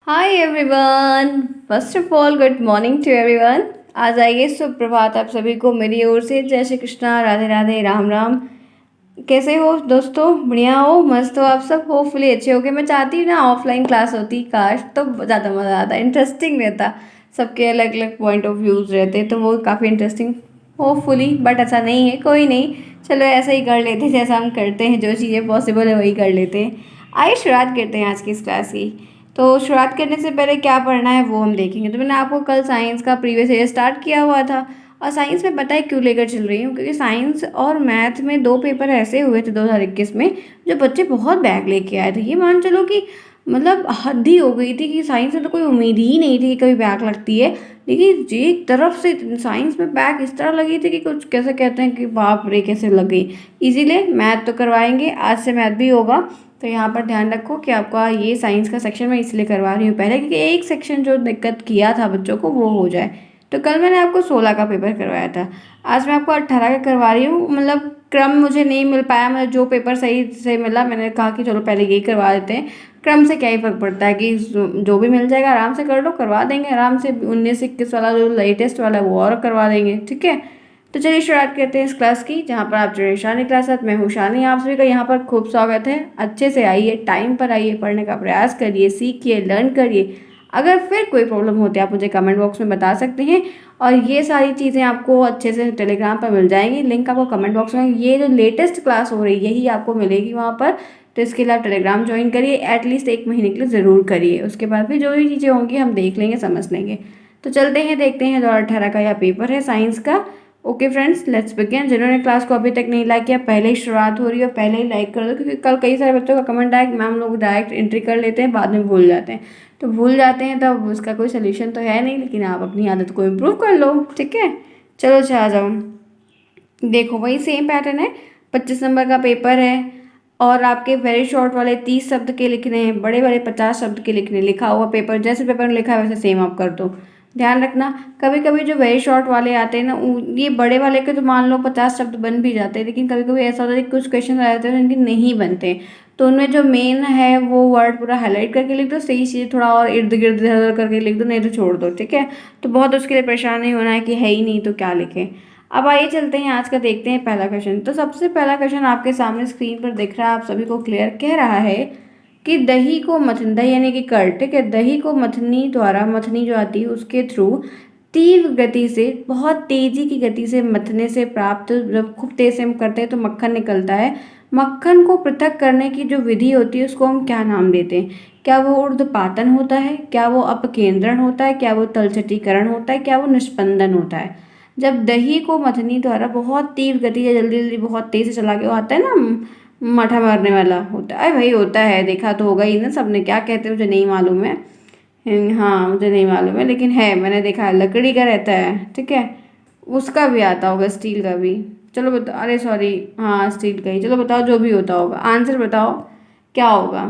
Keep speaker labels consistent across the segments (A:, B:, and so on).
A: Hi everyone. First of all good morning to everyone. आज आइए सुप्रभात आप सभी को मेरी ओर से। जय श्री कृष्णा, राधे राधे, राम राम। कैसे हो दोस्तों? बढ़िया हो? मस्त हो आप सब? होपफुली अच्छे होगे। मैं चाहती हूँ ना ऑफलाइन क्लास होती, काश तो ज़्यादा मज़ा आता, इंटरेस्टिंग रहता। सबके अलग अलग पॉइंट ऑफ व्यूज़ रहते तो वो काफ़ी इंटरेस्टिंग होपफुली, बट ऐसा नहीं है। कोई नहीं, चलो ऐसा ही कर लेते हैं जैसा हम करते हैं। जो चीज़ें पॉसिबल है वही कर लेते हैं। आइए शुरुआत करते हैं आज की इस क्लास की। तो शुरुआत करने से पहले क्या पढ़ना है वो हम देखेंगे। तो मैंने आपको कल साइंस का प्रीवियस ईयर स्टार्ट किया हुआ था, और साइंस में पता है क्यों लेकर चल रही हूँ, क्योंकि साइंस और मैथ में दो पेपर ऐसे हुए थे 2021 में जो बच्चे बहुत बैक लेके आए थे। ये मान चलो कि मतलब हद ही हो गई थी कि साइंस में तो कोई उम्मीद ही नहीं थी कि कभी बैक लगती है। लेकिन एक तरफ से साइंस में बैक इस तरह लगी थी कि कुछ कैसे कहते हैं कि बाप रे कैसे लग गई। इसीलिए मैथ तो करवाएंगे, आज से मैथ भी होगा। तो यहाँ पर ध्यान रखो कि आपका ये साइंस का सेक्शन मैं इसलिए करवा रही हूँ पहले, क्योंकि एक सेक्शन जो दिक्कत किया था बच्चों को वो हो जाए। तो कल मैंने आपको 16 का पेपर करवाया था, आज मैं आपको 18 का करवा रही हूँ। मतलब क्रम मुझे नहीं मिल पाया, मतलब जो पेपर सही से मिला मैंने कहा कि चलो पहले यही करवा देते हैं। क्रम से क्या ही फर्क पड़ता है कि जो भी मिल जाएगा आराम से कर लो, करवा देंगे आराम से। 19-21 वाला जो लेटेस्ट वाला है वो और करवा देंगे, ठीक है। तो चलिए शुरुआत करते हैं इस क्लास की, जहाँ पर आप जुड़े शानी क्लास साथ। मैं हूँ शानी, आप सभी का यहाँ पर खूब स्वागत है। अच्छे से आइए, टाइम पर आइए, पढ़ने का प्रयास करिए, सीखिए, लर्न करिए। अगर फिर कोई प्रॉब्लम होती है आप मुझे कमेंट बॉक्स में बता सकते हैं। और ये सारी चीज़ें आपको अच्छे से टेलीग्राम पर मिल जाएंगी, लिंक आपको कमेंट बॉक्स में। ये जो लेटेस्ट क्लास हो रही है यही आपको मिलेगी वहाँ पर। तो इसके लिए आप टेलीग्राम ज्वाइन करिए, एटलीस्ट 1 महीने के लिए ज़रूर करिए। उसके बाद फिर जो भी चीज़ें होंगी हम देख लेंगे, समझ लेंगे। तो चलते हैं, देखते हैं 2018 का यह पेपर है साइंस का। Okay friends, let's begin. जिन्होंने क्लास को अभी तक नहीं लाइक किया, पहले ही शुरुआत हो रही है, पहले ही लाइक कर दो, क्योंकि कल कई सारे बच्चों का कमेंट आया कि मैम लोग डायरेक्ट एंट्री कर लेते हैं, बाद में भूल जाते हैं। तो भूल जाते हैं तब उसका कोई सोल्यूशन तो है नहीं, लेकिन आप अपनी आदत को इम्प्रूव कर लो, ठीक है। चलो अच्छा आ जाओ। देखो वही सेम पैटर्न है, 25 नंबर का पेपर है। और आपके वेरी शॉर्ट वाले 30 शब्द के लिखने हैं, बड़े बड़े 50 शब्द के लिखने। लिखा हुआ पेपर जैसे पेपर में लिखा है वैसे सेम आप कर दो। ध्यान रखना, कभी कभी जो वेरी शॉर्ट वाले आते हैं ना, ये बड़े वाले के तो मान लो 50 शब्द बन भी जाते हैं, लेकिन कभी कभी ऐसा होता है कि कुछ क्वेश्चन आ जाते हैं जिनके नहीं बनते। तो उनमें जो मेन है वो वर्ड पूरा हाईलाइट करके लिख दो, सही चीज़ थोड़ा और इर्द गिर्द इधर उधर करके लिख दो, नहीं तो छोड़ दो, ठीक है। तो बहुत उसके लिए परेशान नहीं होना है कि है ही नहीं तो क्या लिखें। अब आइए चलते हैं आज का, देखते हैं पहला क्वेश्चन। तो सबसे पहला क्वेश्चन आपके सामने स्क्रीन पर दिख रहा है, आप सभी को क्लियर कह रहा है कि दही को मथन, दही यानी कि कर्ड, ठीक है। दही को मथनी द्वारा, मथनी जो आती है उसके थ्रू तीव्र गति से, बहुत तेजी की गति से मथने से प्राप्त, जब खूब तेज से हम करते हैं तो मक्खन निकलता है। मक्खन को पृथक करने की जो विधि होती है उसको हम क्या नाम देते हैं? क्या वो ऊर्ध्वपातन होता है, क्या वो अपकेंद्रण होता है, क्या वो तलछटीकरण होता है, क्या वो निष्पंदन होता है? जब दही को मथनी द्वारा बहुत तीव्र गति या जल्दी जल्दी बहुत तेज से चला के, वो आता है ना मठा मारने वाला, होता है भाई, होता है, देखा तो होगा ही ना सबने। क्या कहते हैं मुझे नहीं मालूम है। हाँ मुझे नहीं मालूम है, लेकिन है, मैंने देखा है, लकड़ी का रहता है, ठीक है। उसका भी आता होगा, स्टील का भी। चलो बताओ, अरे सॉरी, हाँ स्टील का ही। चलो बताओ, जो भी होता होगा आंसर बताओ क्या होगा।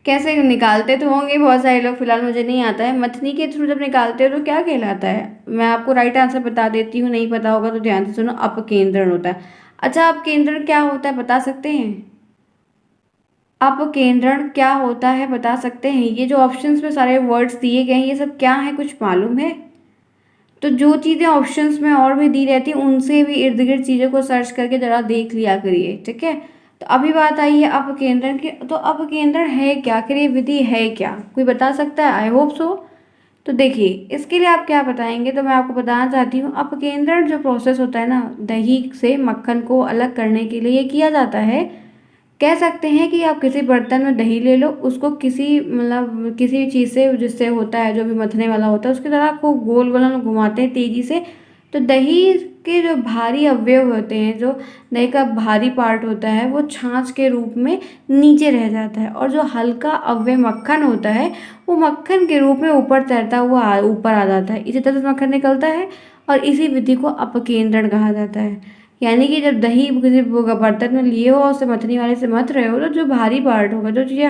A: कैसे निकालते तो होंगे बहुत सारे लोग, फिलहाल मुझे नहीं आता है। मथनी के थ्रू जब निकालते हो तो क्या कहलाता है? मैं आपको राइट आंसर बता देती हूँ, नहीं पता होगा तो ध्यान से सुनो, अपकेंद्रण होता है। अच्छा, अपकेंद्रण क्या होता है बता सकते हैं? अपकेंद्रण क्या होता है बता सकते हैं? ये जो ऑप्शंस में सारे वर्ड्स दिए गए हैं ये सब क्या है, कुछ मालूम है? तो जो चीज़ें ऑप्शंस में और भी दी रहती हैं उनसे भी इर्द गिर्द चीज़ों को सर्च करके ज़रा देख लिया करिए, ठीक है। तो अभी बात आई है अपकेंद्रण की। तो अपकेंद्रण है क्या, आखिर ये विधि है क्या, कोई बता सकता है? I hope so. तो देखिए इसके लिए आप क्या बताएंगे, तो मैं आपको बताना चाहती हूँ, अपकेंद्रण जो प्रोसेस होता है ना, दही से मक्खन को अलग करने के लिए ये किया जाता है। कह सकते हैं कि आप किसी बर्तन में दही ले लो, उसको किसी मतलब किसी चीज़ से, जिससे होता है जो भी मथने वाला होता है उसकी तरह को गोल गोल हम घुमाते हैं तेज़ी से। तो दही के जो भारी अवयव होते हैं, जो दही का भारी पार्ट होता है वो छाछ के रूप में नीचे रह जाता है, और जो हल्का अवयव मक्खन होता है वो मक्खन के रूप में ऊपर तैरता हुआ ऊपर आ जाता है। इसी तरह से मक्खन निकलता है, और इसी विधि को अपकेंद्रण कहा जाता है। यानी कि जब दही किसी बर्तन में लिए हो और उसे मथनी वाले से मथ रहे हो, तो जो भारी पार्ट होगा, जो चीज़ें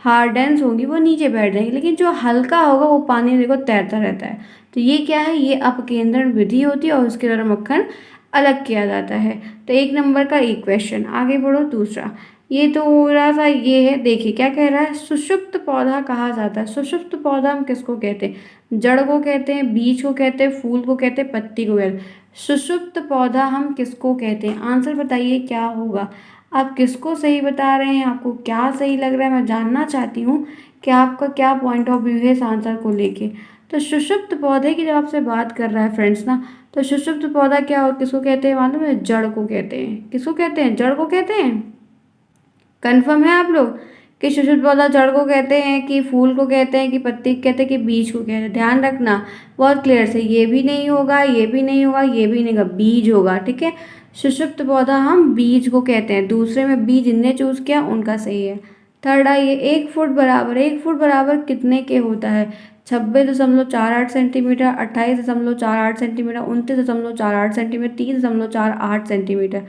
A: हार्डेंस होंगी वो नीचे बैठ जाएंगी, लेकिन जो हल्का होगा वो पानी में देखो तैरता रहता है। तो ये क्या है, ये अपकेंद्रण विधि होती है, और उसके द्वारा मक्खन अलग किया जाता है। तो 1 नंबर का एक क्वेश्चन। आगे बढ़ो दूसरा। ये तो थोड़ा सा ये है, देखिए क्या कह रहा है, सुषुप्त पौधा कहा जाता है। सुषुप्त पौधा हम किसको कहते हैं? जड़ को कहते हैं, बीज को कहते हैं, फूल को कहते हैं, पत्ती को कहते हैं। सुषुप्त पौधा हम किसको कहते हैं? आंसर बताइए क्या होगा। आप किसको सही बता रहे हैं, आपको क्या सही लग रहा है, मैं जानना चाहती हूँ कि आपका क्या पॉइंट ऑफ व्यू है इस आंसर को लेके। तो सुषुप्त पौधे की जब आपसे बात कर रहा है फ्रेंड्स ना, तो सुषुप्त पौधा क्या हो, किसको कहते हैं मालूम है? जड़ को कहते हैं। किसको कहते हैं? जड़ को कहते हैं। कन्फर्म है आप लोग कि सुषुप्त पौधा जड़ को कहते हैं, कि फूल को कहते हैं, कि पत्ती को कहते हैं, कि बीज को कहते हैं? ध्यान रखना बहुत क्लियर से, ये भी नहीं होगा, ये भी नहीं होगा, ये भी नहीं होगा, बीज होगा। ठीक है, सुषुप्त पौधा हम बीज को कहते हैं। दूसरे में बी जिनने चूज किया उनका सही है। थर्ड आइए, 1 फुट बराबर कितने के होता है? 26.48 centimetre, 28.48 centimetre, 29.48 centimetre, 30.48 centimetre.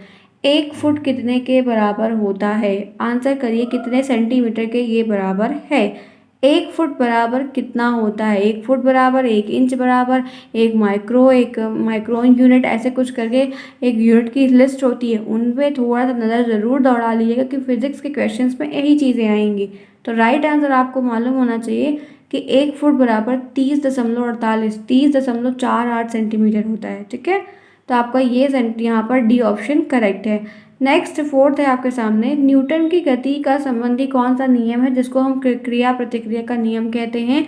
A: 1 foot कितने के बराबर होता है? आंसर करिए कितने सेंटीमीटर के ये बराबर है। 1 फुट बराबर कितना होता है? 1 फुट बराबर 1 इंच बराबर, एक माइक्रोन यूनिट, ऐसे कुछ करके एक यूनिट की लिस्ट होती है, उन पे थोड़ा सा नज़र ज़रूर दौड़ा लीजिएगा कि फिजिक्स के क्वेश्चंस में यही चीज़ें आएंगी। तो राइट आंसर आपको मालूम होना चाहिए कि 1 फुट बराबर 30.48 सेंटीमीटर होता है। ठीक है, तो आपका ये यहाँ पर डी ऑप्शन करेक्ट है। नेक्स्ट फोर्थ है आपके सामने, न्यूटन की गति का संबंधी कौन सा नियम है जिसको हम क्रिया प्रतिक्रिया का नियम कहते हैं?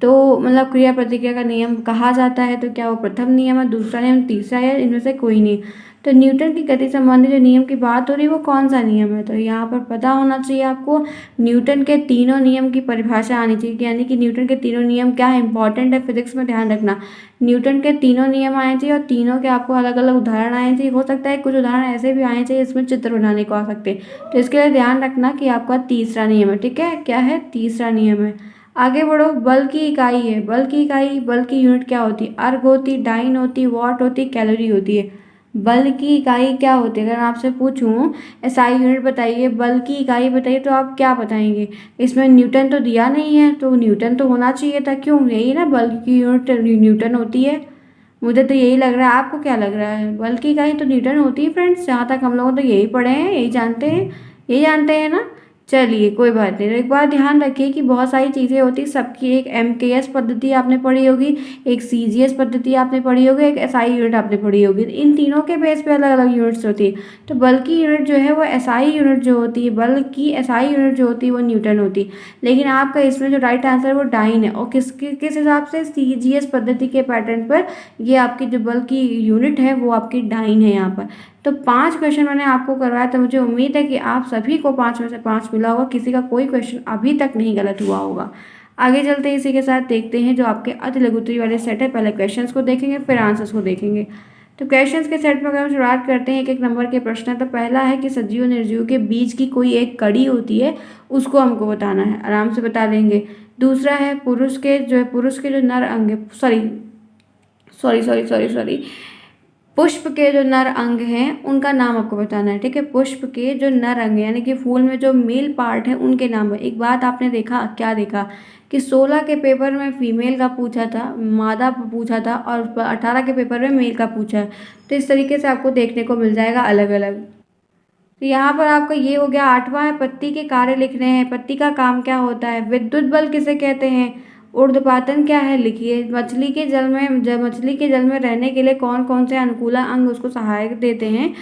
A: तो मतलब क्रिया प्रतिक्रिया का नियम कहा जाता है, तो क्या वो प्रथम नियम है, दूसरा नियम, तीसरा है, इनमें से कोई नहीं? तो न्यूटन की गति संबंधी जो नियम की बात हो रही है वो कौन सा नियम है? तो यहाँ पर पता होना चाहिए आपको, न्यूटन के तीनों नियम की परिभाषा आनी चाहिए, यानी कि न्यूटन के तीनों नियम क्या है, इंपॉर्टेंट है फिजिक्स में, ध्यान रखना। न्यूटन के तीनों नियम आने चाहिए और तीनों के आपको अलग अलग उदाहरण आने चाहिए। हो सकता है कुछ उदाहरण ऐसे भी आने चाहिए इसमें चित्र बनाने को आ सकते हैं, तो इसके लिए ध्यान रखना कि आपका तीसरा नियम है। ठीक है, क्या है? तीसरा नियम है। आगे बढ़ो, बल की इकाई है, बल की यूनिट क्या होती है? अर्ग होती, डाइन होती, वॉट होती, कैलोरी होती है। बल की इकाई क्या होती है? अगर आपसे पूछूं एसआई यूनिट बताइए, बल की इकाई बताइए, तो आप क्या बताएंगे? इसमें न्यूटन तो दिया नहीं है, तो न्यूटन तो होना चाहिए था। क्यों? यही ना, बल की यूनिट न्यूटन होती है। मुझे तो यही लग रहा है, आपको क्या लग रहा है? बल की इकाई तो न्यूटन होती है फ्रेंड्स, जहाँ तक हम लोग तो यही पढ़े हैं, यही जानते हैं, यही जानते हैं ना। चलिए कोई बात नहीं, एक बार ध्यान रखिए कि बहुत सारी चीज़ें होती सबकी, एक एमकेएस पद्धति आपने पढ़ी होगी, एक सीजीएस पद्धति आपने पढ़ी होगी, एक एसआई यूनिट आपने पढ़ी होगी। इन तीनों के बेस पे अलग अलग यूनिट्स होती है। तो बल की यूनिट जो है वो एसआई यूनिट जो होती है, बल की एसआई यूनिट जो होती है वो न्यूटन होती है। लेकिन आपका इसमें जो राइट आंसर है वो डाइन है, और किस हिसाब से? सीजीएस पद्धति के पैटर्न पर ये आपकी जो बल की यूनिट है वो आपकी डाइन है यहाँ पर। तो 5 क्वेश्चन मैंने आपको करवाया, तो मुझे उम्मीद है कि आप सभी को 5 में से 5 मिला होगा, किसी का कोई क्वेश्चन अभी तक नहीं गलत हुआ होगा। आगे चलते हैं, इसी के साथ देखते हैं जो आपके अति लघुत्तरी वाले सेट है। पहले क्वेश्चंस को देखेंगे फिर आंसर्स को देखेंगे। तो क्वेश्चंस के सेट में अगर हम शुरुआत करते हैं, एक नंबर के प्रश्न है। तो पहला है कि सजीव और निर्जीव के बीच की कोई एक कड़ी होती है, उसको हमको बताना है, आराम से बता देंगे। दूसरा है पुरुष के जो नर अंग है, सॉरी पुष्प के जो नर अंग हैं उनका नाम आपको बताना है। ठीक है, पुष्प के जो नर अंग यानी कि फूल में जो मेल पार्ट है उनके नाम है। एक बात आपने देखा, क्या देखा कि 16 के पेपर में फीमेल का पूछा था, मादा पूछा था, और 18 के पेपर में मेल का पूछा है। तो इस तरीके से आपको देखने को मिल जाएगा अलग अलग। तो यहाँ पर आपका ये हो गया। 8वां है, पत्ती के कार्य लिखने हैं। पत्ती का काम क्या होता है? विद्युत बल किसे कहते हैं? ऊर्ध्वपातन क्या है? लिखिए। मछली के जल में रहने के लिए कौन कौन से अनुकूलन अंग उसको सहायता देते हैं,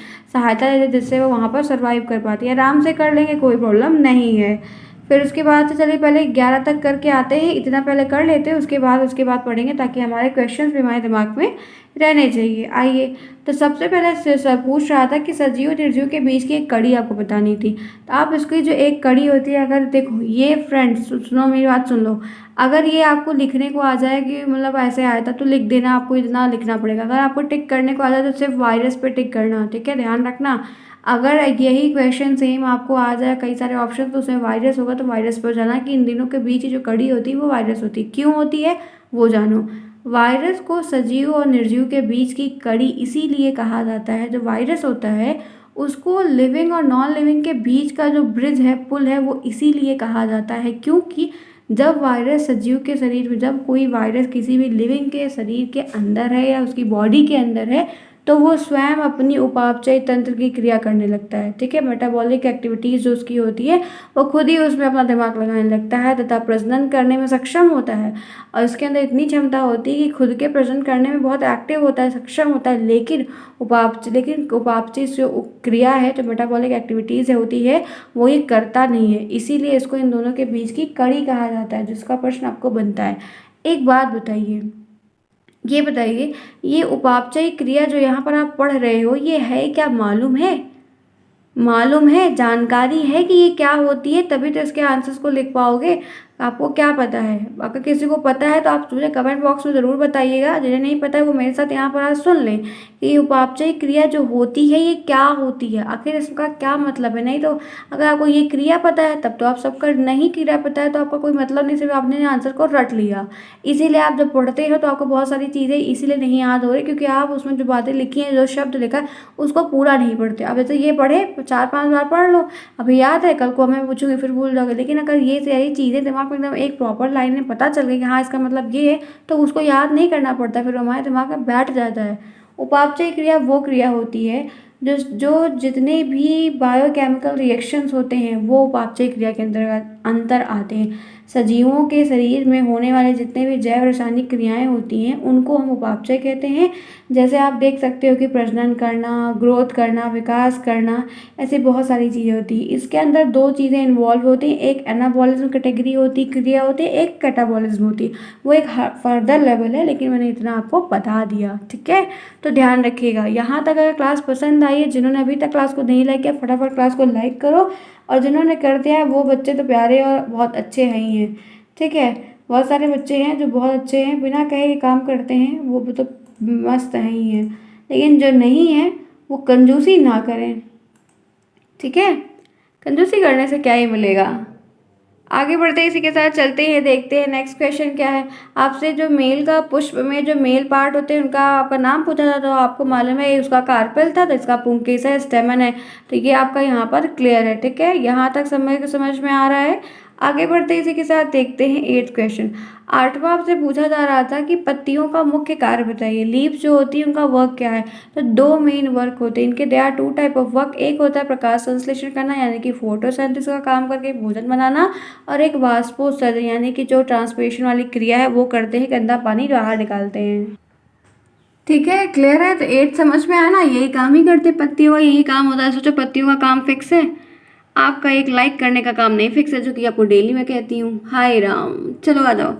A: जिससे वो वहाँ पर सर्वाइव कर पाती है। आराम से कर लेंगे, कोई प्रॉब्लम नहीं है। फिर उसके बाद से चलिए पहले 11 तक करके आते हैं, इतना पहले कर लेते हैं, उसके बाद पढ़ेंगे, ताकि हमारे क्वेश्चंस भी हमारे दिमाग में रहने चाहिए। आइए, तो सबसे पहले सर पूछ रहा था कि सजीव और निर्जीव के बीच की एक कड़ी आपको बतानी थी। तो आप इसकी जो एक कड़ी होती है, अगर देखो ये फ्रेंड्स सुनो, मेरी बात सुन लो। अगर ये आपको लिखने को आ जाए कि मतलब ऐसे आया था, तो लिख देना, आपको इतना लिखना पड़ेगा। अगर आपको टिक करने को आ जाए तो सिर्फ वायरस पे टिक करना। ठीक है, ध्यान रखना। अगर यही क्वेश्चन सेम आपको आ जाए, कई सारे ऑप्शन, तो उसमें वायरस होगा, तो वायरस पर जाना कि इन दिनों के बीच जो कड़ी होती है वो वायरस होती है। क्यों होती है वो जानो। वायरस को सजीव और निर्जीव के बीच की कड़ी इसीलिए कहा जाता है, जो वायरस होता है उसको लिविंग और नॉन लिविंग के बीच का जो ब्रिज है, पुल है, वो इसीलिए कहा जाता है। क्योंकि जब वायरस सजीव के शरीर में, जब कोई वायरस किसी भी लिविंग के शरीर के अंदर है या उसकी बॉडी के अंदर है, तो वो स्वयं अपनी उपापचय तंत्र की क्रिया करने लगता है। ठीक है, मेटाबॉलिक एक्टिविटीज़ जो उसकी होती है वो खुद ही उसमें अपना दिमाग लगाने लगता है तथा प्रजनन करने में सक्षम होता है। और इसके अंदर इतनी क्षमता होती है कि खुद के प्रजनन करने में बहुत एक्टिव होता है, सक्षम होता है, लेकिन उपापचय जो क्रिया है, जो मेटाबॉलिक एक्टिविटीज़ होती है, वो ये करता नहीं है। इसीलिए इसको इन दोनों के बीच की कड़ी कहा जाता है, जिसका प्रश्न आपको बनता है। एक बात बताइए, ये बताइए, ये उपापचय क्रिया जो यहाँ पर आप पढ़ रहे हो, ये है क्या, मालूम है? मालूम है, जानकारी है कि ये क्या होती है, तभी तो इसके आंसर्स को लिख पाओगे। आपको क्या पता है? अगर किसी को पता है तो आप मुझे कमेंट बॉक्स में ज़रूर बताइएगा। जिन्हें नहीं पता है वो मेरे साथ यहाँ पर आज सुन लें कि ये उपापचय क्रिया जो होती है ये क्या होती है, आखिर इसका क्या मतलब है। नहीं तो अगर आपको ये क्रिया पता है तब तो आप सबका, नहीं क्रिया पता है तो आपका कोई मतलब नहीं, सिर्फ आपने आंसर को रट लिया। इसीलिए आप जब पढ़ते हो तो आपको बहुत सारी चीज़ें इसीलिए नहीं याद हो रही, क्योंकि आप उसमें जो बातें लिखी हैं, जो शब्द लिखा है, उसको पूरा नहीं पढ़ते। अब जैसे ये पढ़े 4-5 बार पढ़ लो, अभी याद है, कल को मैं पूछूंगी फिर भूल जाओगे। लेकिन अगर ये सारी चीज़ें दिमाग में एकदम एक प्रॉपर लाइन में पता चल गई कि हाँ इसका मतलब ये है, तो उसको याद नहीं करना पड़ता, फिर हमारे दिमाग में बैठ जाता है। उपापचय क्रिया वो क्रिया होती है जो जितने भी बायोकेमिकल रिएक्शंस होते हैं वो उपापचय क्रिया के अंतर आते हैं। सजीवों के शरीर में होने वाले जितने भी जैव रासायनिक क्रियाएं होती हैं उनको हम उपापचय कहते हैं। जैसे आप देख सकते हो कि प्रजनन करना, ग्रोथ करना, विकास करना, ऐसी बहुत सारी चीज़ें होती हैं। इसके अंदर दो चीज़ें इन्वॉल्व होती हैं, एक एनाबॉलिज्म कैटेगरी होती क्रिया होती है, एक कैटाबॉलिज्म होती है। वो एक फर्दर लेवल है, लेकिन मैंने इतना आपको बता दिया। ठीक है, तो ध्यान रखिएगा। यहाँ तक अगर क्लास पसंद आई है, जिन्होंने अभी तक क्लास को नहीं लाइक किया फटाफट क्लास को लाइक करो, और जिन्होंने कर दिया है वो बच्चे तो प्यारे और बहुत अच्छे हैं ही हैं। ठीक है, बहुत सारे बच्चे हैं जो बहुत अच्छे हैं, बिना कहे के काम करते हैं, वो भी तो मस्त हैं ही हैं। लेकिन जो नहीं है वो कंजूसी ना करें। ठीक है, कंजूसी करने से क्या ही मिलेगा। आगे बढ़ते हैं, इसी के साथ चलते हैं, देखते हैं नेक्स्ट क्वेश्चन क्या है। आपसे जो मेल का पुष्प में जो मेल पार्ट होते हैं उनका आपका नाम पूछा था, तो आपको मालूम है उसका कार्पेल था, तो इसका पुंकेसर है, स्टेमन है। तो ये आपका यहाँ पर क्लियर है। ठीक है, यहाँ तक समझ में आ रहा है। आगे बढ़ते इसी के साथ देखते हैं 8th क्वेश्चन। 8वां आपसे पूछा जा रहा था कि पत्तियों का मुख्य कार्य बताइए। लीव्स जो होती है उनका वर्क क्या है, तो दो मेन वर्क होते हैं इनके। They are 2 type of work. एक होता है प्रकाश संश्लेषण करना, यानी कि फोटोसिंथेसिस का काम करके भोजन बनाना, और एक वाष्पोत्सर्जन यानी कि जो ट्रांसपिरेशन वाली क्रिया है वो करते हैं, गंदा पानी बाहर निकालते हैं। ठीक है, क्लियर है। तो 8 समझ में आया ना, यही काम ही करते पत्तियों का, यही काम होता है। सोचो पत्तियों का काम फिक्स है, आपका एक लाइक करने का काम नहीं फिक्स है, जो कि आपको डेली मैं कहती हूँ। हाय राम, चलो आ जाओ।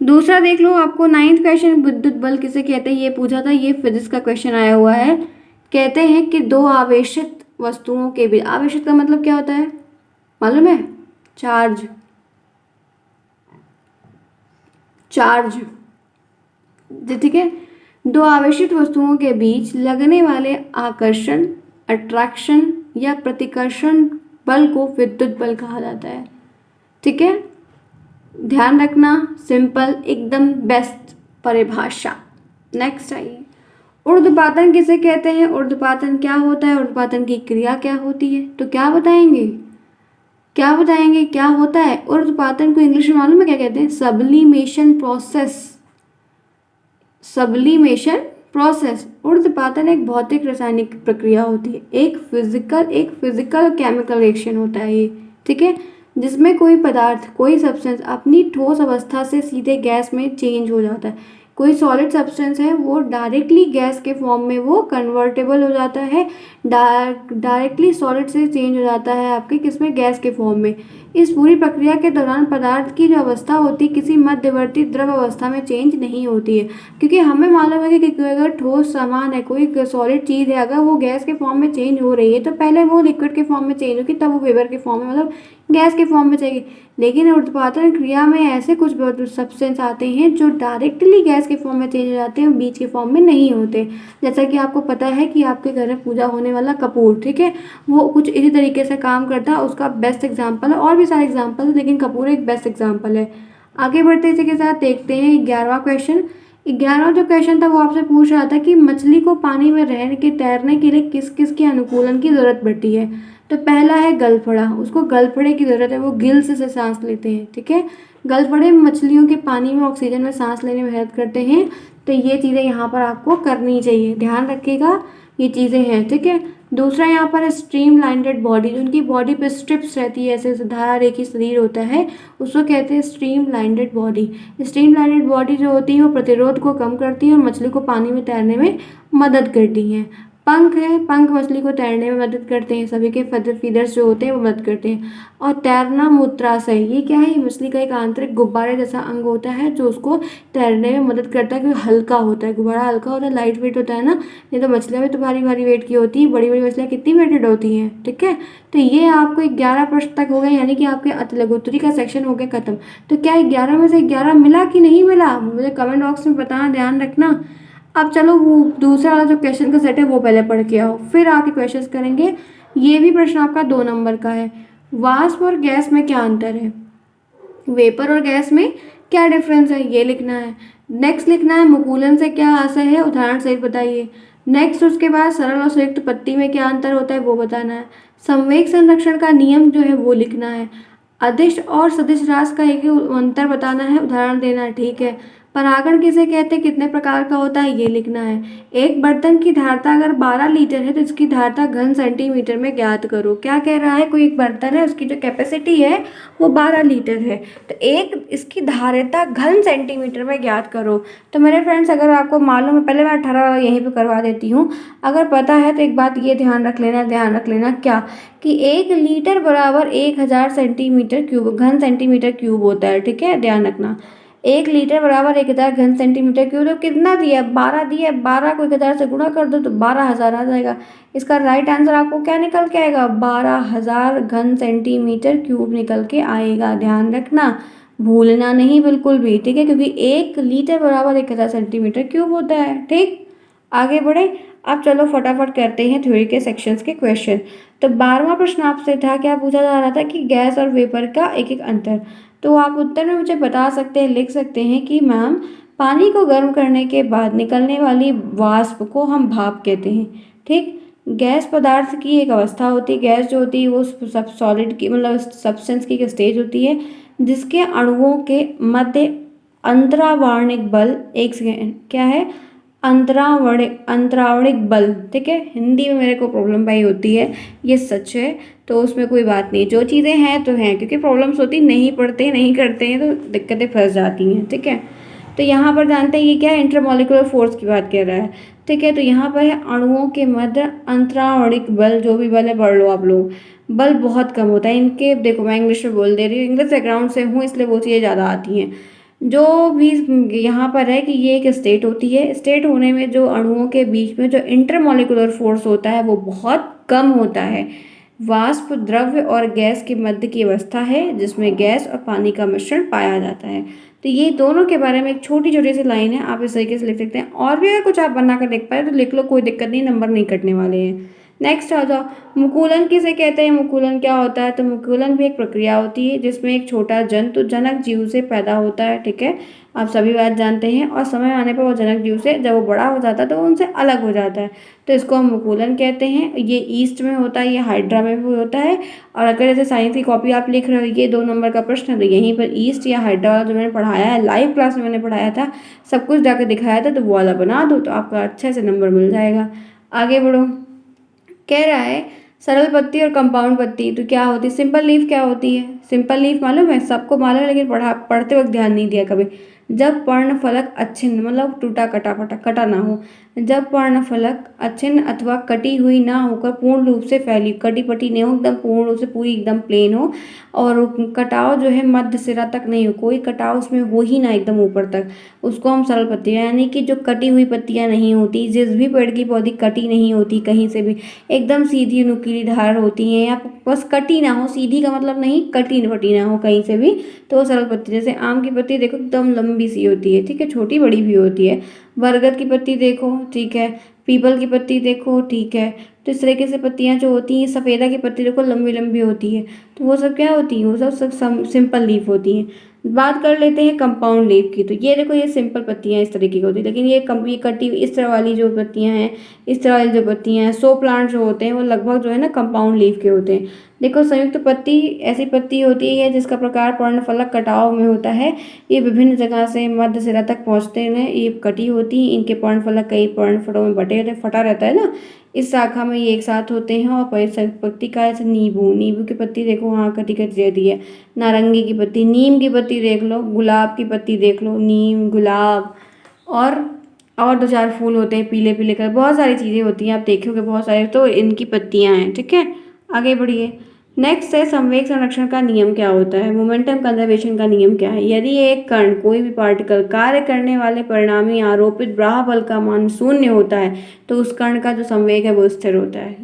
A: दूसरा देख लो, आपको 9th क्वेश्चन विद्युत बल किसे कहते हैं ये पूछा था। ये फिजिक्स का क्वेश्चन आया हुआ है। कहते हैं कि दो आवेशित वस्तुओं के बीच, आवेशित का मतलब क्या होता है मालूम है? चार्ज। ठीक है, दो आवेशित वस्तुओं के बीच लगने वाले आकर्षण, अट्रैक्शन या प्रतिकर्षण बल को विद्युत बल कहा जाता है। ठीक है, ध्यान रखना, सिंपल एकदम बेस्ट परिभाषा। नेक्स्ट आइए, ऊर्ध्वपातन किसे कहते हैं? ऊर्ध्वपातन क्या होता है? ऊर्ध्वपातन की क्रिया क्या होती है? तो क्या बताएंगे क्या होता है ऊर्ध्वपातन को? इंग्लिश में मालूम है क्या कहते हैं? Sublimation process. ऊर्ध्वपातन एक भौतिक रासायनिक प्रक्रिया होती है, एक फिजिकल केमिकल रिएक्शन होता है ये। ठीक है, जिसमें कोई पदार्थ, कोई सब्सटेंस अपनी ठोस अवस्था से सीधे गैस में चेंज हो जाता है। कोई सॉलिड सब्सटेंस है वो डायरेक्टली गैस के फॉर्म में वो कन्वर्टेबल हो जाता है, डायरेक्टली सॉलिड से चेंज हो जाता है आपके किसमें? गैस के फॉर्म में। इस पूरी प्रक्रिया के दौरान पदार्थ की जो अवस्था होती है किसी मध्यवर्ती द्रव अवस्था में चेंज नहीं होती है, क्योंकि हमें मालूम है कि अगर ठोस सामान है, कोई सॉलिड चीज़ है, अगर वो गैस के फॉर्म में चेंज हो रही है तो पहले वो लिक्विड के फॉर्म में चेंज होगी, तब वो वेपर के फॉर्म में, मतलब गैस के फॉर्म में जाएगी। लेकिन ऊर्ध्वपातन क्रिया में ऐसे कुछ सब्सटेंस आते हैं जो डायरेक्टली गैस के फॉर्म में चेंज हो जाते हैं, बीच के फॉर्म में नहीं होते। जैसा कि आपको पता है कि आपके घर में पूजा होने वाला कपूर, ठीक है, वो कुछ इसी तरीके से काम करता है। उसका बेस्ट एग्जाम्पल है, और भी सारे एग्जाम्पल है, लेकिन कपूर एक बेस्ट एग्जाम्पल है। आगे बढ़ते इसी के साथ देखते हैं 11वां क्वेश्चन। 11वां जो क्वेश्चन था वो आपसे पूछ रहा था कि मछली को पानी में तैरने के लिए किस किस के अनुकूलन की जरूरत पड़ती है। तो पहला है गलफड़ा, उसको गलफड़े की ज़रूरत है, वो गिल्स से सांस लेते हैं। ठीक है, गलफड़े मछलियों के पानी में ऑक्सीजन में सांस लेने में मदद करते हैं। तो ये चीज़ें यहाँ पर आपको करनी चाहिए, ध्यान रखिएगा, ये चीज़ें हैं, ठीक है। दूसरा यहाँ पर है स्ट्रीम लाइंडेड बॉडी, जो उनकी बॉडी पे स्ट्रिप्स रहती है, ऐसे धारा रेखी शरीर होता है, उसको कहते हैं स्ट्रीम लाइंडेड बॉडी। स्ट्रीम लाइंडेड बॉडी जो होती है वो प्रतिरोध को कम करती है और मछली को पानी में तैरने में मदद करती हैं। पंख है, पंख मछली को तैरने में मदद करते हैं, सभी के फीडर्स जो होते हैं वो मदद करते हैं। और तैरना मूत्राशय, ये क्या है, ये मछली का एक आंतरिक गुब्बारे जैसा अंग होता है जो उसको तैरने में मदद करता है, क्योंकि हल्का होता है, गुब्बारा हल्का होता है, लाइट वेट होता है ना। नहीं तो मछलियाँ भी तो भारी भारी वेट की होती है, बड़ी बड़ी मछलियाँ कितनी वेटेड होती हैं, ठीक है। तो ये आपको 11 प्रश्न तक हो गए, यानी कि आपके अति लघुत्तरी का सेक्शन हो गया खत्म। तो क्या 11 में से 11 मिला कि नहीं मिला, मुझे कमेंट बॉक्स में बताना, ध्यान रखना। अब चलो वो दूसरा वाला जो क्वेश्चन का सेट है वो पहले पढ़ के आओ, फिर आके क्वेश्चंस करेंगे। ये भी प्रश्न आपका 2 नंबर का है। वाष्प और गैस में क्या अंतर है, वेपर और गैस में क्या डिफरेंस है, ये लिखना है। नेक्स्ट लिखना है मुकुलन से क्या आशय है, उदाहरण सहित बताइए। नेक्स्ट उसके बाद सरल और संयुक्त पत्ती में क्या अंतर होता है वो बताना है। संवेग संरक्षण का नियम जो है वो लिखना है। अदिश और सदिश राशि का एक अंतर बताना है, उदाहरण देना है, ठीक है। परागण किसे कहते हैं, कितने प्रकार का होता है, ये लिखना है। एक बर्तन की धारता अगर 12 लीटर है तो इसकी धारता घन सेंटीमीटर में ज्ञात करो। क्या कह रहा है, कोई एक बर्तन है, उसकी जो कैपेसिटी है वो 12 लीटर है, तो एक इसकी धारिता घन सेंटीमीटर में ज्ञात करो। तो मेरे फ्रेंड्स, अगर आपको मालूम है, पहले मैं 18 यहीं पे करवा देती हूँ। अगर पता है तो एक बात ये ध्यान रख लेना क्या, कि 1 लीटर बराबर 1000 सेंटीमीटर क्यूब, घन सेंटीमीटर क्यूब होता है, ठीक है, ध्यान रखना। 1 लीटर बराबर 1000 घन सेंटीमीटर क्यूब। तो कितना दिया, 12 दिया, 12 को 1000 से गुणा कर दो तो 12000 आ जाएगा। इसका राइट आंसर आपको क्या निकल के आएगा, 12000 घन सेंटीमीटर क्यूब निकल के आएगा, ध्यान रखना, भूलना नहीं बिल्कुल भी, ठीक है, क्योंकि 1 लीटर बराबर 1000 सेंटीमीटर क्यूब होता है, ठीक। आगे बढ़े, अब चलो फटाफट करते हैं थ्योरी के सेक्शंस के क्वेश्चन। तो 12वां प्रश्न आपसे था, क्या पूछा जा रहा था कि गैस और वेपर का एक एक अंतर। तो आप उत्तर में मुझे बता सकते हैं, लिख सकते हैं कि मैम, पानी को गर्म करने के बाद निकलने वाली वाष्प को हम भाप कहते हैं, ठीक। गैस पदार्थ की एक अवस्था होती है, गैस जो होती है वो सब सॉलिड की, मतलब सब्सटेंस की एक स्टेज होती है जिसके अणुओं के मध्य अंतरावार्णिक बल, एक सेकेंड, क्या है, अंतरावणिक बल, ठीक है। हिंदी में मेरे को प्रॉब्लम भाई होती है, ये सच है, तो उसमें कोई बात नहीं, जो चीज़ें हैं तो हैं, क्योंकि प्रॉब्लम्स होती नहीं पढ़ते नहीं करते हैं तो दिक्कतें फंस जाती हैं, ठीक है। तो यहाँ पर जानते हैं ये क्या है, इंटरमॉलिक्यूलर फोर्स की बात कर रहा है, ठीक है। तो यहाँ पर है अणुओं के मध्य अंतरावणिक बल, जो भी बल है पढ़ लो आप लोग। बल बहुत कम होता है इनके, देखो मैं इंग्लिश में बोल दे रही हूँ, इंग्लिश बैकग्राउंड से हूँ इसलिए वो चीज़ें ज़्यादा आती हैं। जो भी यहाँ पर है कि ये एक स्टेट होती है, स्टेट होने में जो अणुओं के बीच में जो इंटरमॉलिक्यूलर फोर्स होता है वो बहुत कम होता है। वाष्प द्रव्य और गैस के मध्य की अवस्था है जिसमें गैस और पानी का मिश्रण पाया जाता है। तो ये दोनों के बारे में एक छोटी छोटी सी लाइन है, आप इस तरीके से लिख सकते हैं, और भी अगर कुछ आप बना कर लिख पाए तो लिख लो, कोई दिक्कत नहीं, नंबर नहीं कटने वाले हैं। नेक्स्ट आ जाओ, मुकुलन किसे कहते हैं, मुकुलन क्या होता है। तो मुकुलन भी एक प्रक्रिया होती है जिसमें एक छोटा जंतु जनक जीव से पैदा होता है, ठीक है, आप सभी बात जानते हैं, और समय आने पर वो जनक जीव से जब वो बड़ा हो जाता है तो वो उनसे अलग हो जाता है, तो इसको हम मुकुलन कहते हैं। ये ईस्ट में होता है, ये हाइड्रा में भी होता है। और अगर जैसे साइंस की कॉपी आप लिख रहे हो, ये 2 नंबर का प्रश्न है, तो यहीं पर ईस्ट या हाइड्रा वाला जो मैंने पढ़ाया है, लाइव क्लास में मैंने पढ़ाया था, सब कुछ जाकर दिखाया था, तो वो वाला बना दो तो आपका अच्छे से नंबर मिल जाएगा। आगे बढ़ो, कह रहा है सरल पत्ती और कंपाउंड पत्ती तो क्या होती है, सिंपल लीफ क्या होती है, सिंपल लीफ मालूम है, सबको मालूम है, लेकिन पढ़ते वक्त ध्यान नहीं दिया कभी। जब पर्णफलक अच्छिन्न, मतलब टूटा कटा फटा कटा ना हो, जब पर्णफलक अच्छिन्न अथवा कटी हुई ना होकर पूर्ण रूप से फैली, कटी पटी नहीं हो, एकदम पूर्ण रूप से पूरी एकदम प्लेन हो, और कटाव जो है मध्य सिरा तक नहीं हो, कोई कटाव उसमें हो ही ना एकदम ऊपर तक, उसको हम सरल पत्तियाँ, यानी कि जो कटी हुई पत्तियाँ नहीं होती, जिस भी पेड़ की पौधी कटी नहीं होती कहीं से भी, एकदम सीधी नुकीली धार होती हैं, या बस कटी ना हो, सीधी का मतलब नहीं, कटी पटी ना हो कहीं से भी, तो वो सरल पत्ती। जैसे आम की पत्ती देखो एकदम लंबी सी होती है, ठीक है, छोटी बड़ी भी होती है। बरगद की पत्ती देखो, ठीक है, पीपल की पत्ती देखो, ठीक है। तो इस तरीके से पत्तियाँ जो होती हैं, सफ़ेदा की पत्ती देखो लंबी लंबी होती है, तो वो सब क्या होती हैं, वो सब सिंपल लीफ होती हैं। बात कर लेते हैं कंपाउंड लीफ की। तो ये देखो, ये सिंपल पत्तियां इस तरीके की होती है, लेकिन ये कटी हुई इस तरह वाली जो पत्तियां हैं, इस तरह वाली जो पत्तियां हैं, 100 प्लांट जो होते हैं वो लगभग जो है ना कंपाउंड लीफ के होते हैं। देखो, संयुक्त पत्ती ऐसी पत्ती होती है जिसका प्रकार पर्णफलक कटाव में होता है। ये विभिन्न जगह से मध्य सिरा तक पहुंचते हैं। ये कटी होती है, इनके पर्णफलक कई पर्णफलों में बटे रहते, फटा रहता है ना। इस शाखा में ये एक साथ होते हैं। और परिसंयुक्त पत्ती का जैसे नींबू की पत्ती देखो, वहाँ कटी कटी रहती है। नारंगी की पत्ती, नीम की पत्ती देख लो, गुलाब की पत्ती देख लो, नीम, गुलाब, और दो चार फूल होते हैं पीले पीले कलर, बहुत सारी चीज़ें होती हैं, आप देखोगे बहुत सारे, तो इनकी पत्तियां हैं। ठीक है, आगे बढ़िए। नेक्स्ट है संवेग संरक्षण का नियम क्या होता है, मोमेंटम कंजर्वेशन का नियम क्या है। यदि एक कण, कोई भी पार्टिकल कार्य करने वाले परिणामी आरोपित ब्राह बल का मान शून्य होता है तो उस कण का जो संवेग है वो स्थिर होता है।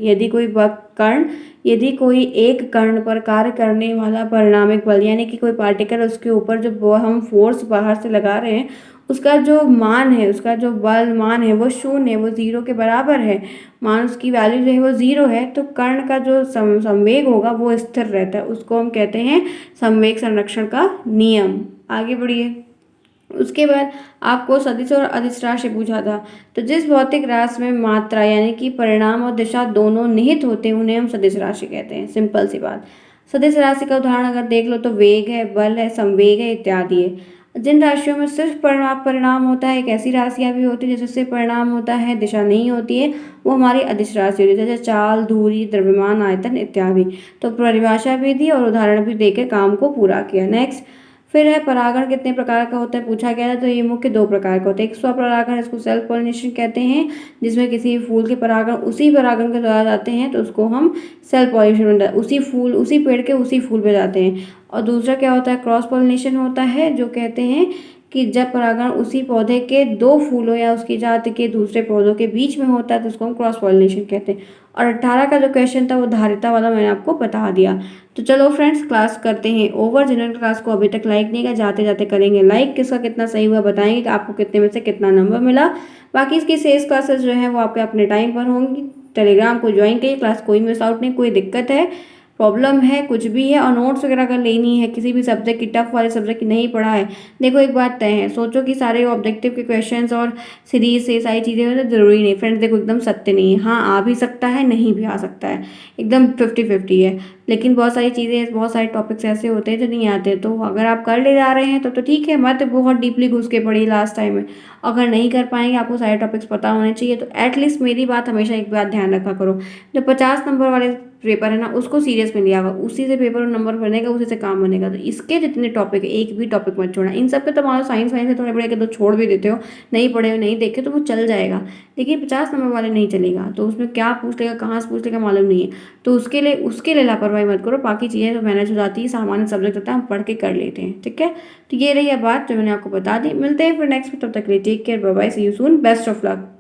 A: यदि कोई एक कण पर कार्य करने वाला परिणामिक बल, यानी कि कोई पार्टिकल, उसके ऊपर जो हम फोर्स बाहर से लगा रहे हैं, उसका जो मान है, उसका जो बल मान है वो शून्य है, वो 0 के बराबर है, मान उसकी वैल्यू जो है वो 0 है, तो कण का जो संवेग होगा वो स्थिर रहता है। उसको हम कहते हैं संवेग संरक्षण का नियम। आगे बढ़िए। उसके बाद आपको सदिश और अदिश राशि पूछा था। तो जिस भौतिक राशि में मात्रा यानी कि परिणाम और दिशा दोनों निहित होते हैं उन्हें हम सदिश राशि कहते हैं। सिंपल सी बात। सदिश राशि का उदाहरण अगर देख लो तो वेग है, बल है, संवेग है, इत्यादि है। जिन राशियों में सिर्फ परिणाम होता है, एक ऐसी राशियां भी होती है जिससे परिणाम होता है, दिशा नहीं होती है, वो हमारी अदिश राशि होती है, जैसे चाल, दूरी, द्रव्यमान, आयतन इत्यादि। तो परिभाषा भी दी और उदाहरण भी देकर काम को पूरा किया। नेक्स्ट, फिर है परागण कितने प्रकार का होता है, पूछा गया था। तो ये मुख्य 2 प्रकार का होता है। एक स्वपरागण, इसको सेल्फ पॉलिनेशन कहते हैं, जिसमें किसी फूल के परागण उसी परागण के द्वारा जाते हैं, तो उसको हम सेल्फ पॉलिनेशन, उसी पेड़ के उसी फूल पे जाते हैं। और दूसरा क्या होता है, क्रॉस पॉलिनेशन होता है, जो कहते हैं कि जब परागण उसी पौधे के 2 फूलों या उसकी जाति के दूसरे पौधों के बीच में होता है तो उसको हम क्रॉस पॉलिनेशन कहते हैं। और 18 का जो क्वेश्चन था वो धारिता वाला मैंने आपको बता दिया। तो चलो फ्रेंड्स, क्लास करते हैं ओवर। जिन्होंने क्लास को अभी तक लाइक नहीं किया, जाते जाते करेंगे लाइक। किसका कितना सही हुआ बताएंगे कि आपको कितने में से कितना नंबर मिला। बाकी इसकी शेष क्लासेस जो है वो आपके अपने टाइम पर होंगी। टेलीग्राम को ज्वाइन करिए, क्लास कोई मिस आउट नहीं। कोई दिक्कत है, प्रॉब्लम है, कुछ भी है, और नोट्स वगैरह अगर लेनी है किसी भी सब्जेक्ट की, टफ वाले सब्जेक्ट की नहीं पढ़ा है, देखो एक बात तय है, सोचो कि सारे ऑब्जेक्टिव के क्वेश्चंस और सीरीज से सारी चीज़ें हो तो ज़रूरी नहीं फ्रेंड्स। देखो एकदम सत्य नहीं है, हाँ आ भी सकता है, नहीं भी आ सकता है, एकदम 50-50 है। लेकिन बहुत सारी चीज़ें, बहुत सारे टॉपिक्स ऐसे होते हैं जो नहीं आते, तो अगर आप कर ले जा रहे हैं तो ठीक है, मत बहुत डीपली घुस के पढ़िए लास्ट टाइम में। अगर नहीं कर पाएंगे, आपको सारे टॉपिक्स पता होने चाहिए, तो एटलीस्ट मेरी बात हमेशा एक बात ध्यान रखा करो, जो 50 नंबर वाले पेपर है ना उसको सीरियस में लिया हुआ, उसी से पेपर और नंबर बनेगा, उसी से काम बनेगा। तो इसके जितने टॉपिक, एक भी टॉपिक मत छोड़ना। इन सब पे तो मान लो साइंस वाइंस से थोड़े बड़े के तो छोड़ भी देते हो, नहीं पढ़े हो, नहीं देखे तो वो चल जाएगा, लेकिन 50 नंबर वाले नहीं चलेगा। तो उसमें क्या पूछ लेगा, कहाँ से पूछ लेगा, मालूम नहीं है। तो उसके लिए लापरवाही मत करो। बाकी चीज़ें तो मैनेज हो जाती है, सामान्य सब्जेक्ट होता है, हम पढ़ के कर लेते हैं। ठीक है, तो ये रही बात जो मैंने आपको बता दी। मिलते हैं फिर नेक्स्ट में, तब तक के लिए take care, bye bye, see you soon, best of luck.